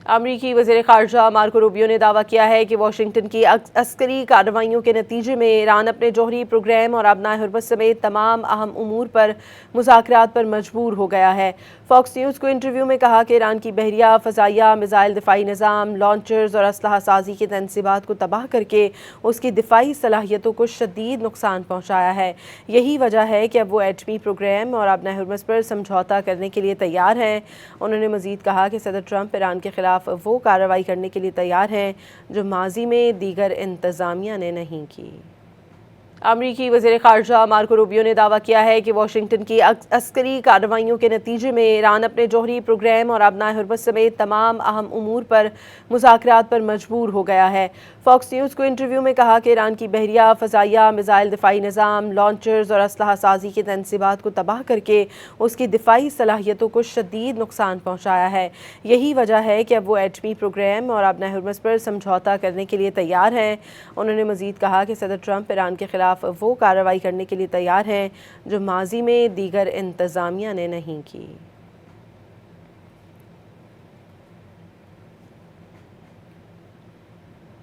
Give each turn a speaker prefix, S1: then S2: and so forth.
S1: अमरीकी वज़ीर ख़ारजा Marco Rubio ने दावा किया है कि वाशिंगटन की अस्करी कार्रवाइयों के नतीजे में ईरान अपने जौहरी प्रोग्राम और अबनाए हुर्मत समेत तमाम अहम उमूर पर मुज़ाकरात पर मजबूर हो गया है। फॉक्स न्यूज़ को इंटरव्यू में कहा कि ईरान की बहरिया, फ़ज़ाइया, मिज़ाइल दिफ़ाई निज़ाम, लॉन्चर्स और असलहा साजी के तनसीबात को तबाह करके उसकी दिफ़ाई सलाहियतों को शदीद नुकसान पहुँचाया है। यही वजह है कि अब वो एटमी प्रोग्राम और अबनाए हुर्मत पर समझौता करने के लिए तैयार हैं। उन्होंने मज़ीद कहा कि सदर ट्रंप ईरान के खिलाफ वो कार्रवाई करने के लिए तैयार हैं जो माजी में दीगर इंतज़ामिया ने नहीं की। अमरीकी वज़ीर ख़ारजा मार्को रूबियो ने दावा किया है कि वाशिंगटन की अस्करी कार्रवाइयों के नतीजे में ईरान अपने जौहरी प्रोग्राम और अबनाए हुर्मत समेत तमाम अहम उमूर पर मुज़ाकरात पर मजबूर हो गया है। फॉक्स न्यूज़ को इंटरव्यू में कहा कि ईरान की बहरिया, फ़ज़ाइया, मिज़ाइल दिफ़ाई निज़ाम, लॉन्चर्स और असलहा साजी के तनसीबात को तबाह करके उसकी दिफ़ाई सलाहियतों को शदीद नुकसान पहुँचाया है। यही वजह है कि अब वो एटमी प्रोग्राम और अबनाए हुर्मत पर समझौता करने के लिए तैयार हैं। उन्होंने मज़ीद कहा कि सदर ट्रंप ईरान के खिलाफ वो कार्रवाई करने के लिए तैयार हैं जो माजी में दीगर इंतज़ामिया ने नहीं की।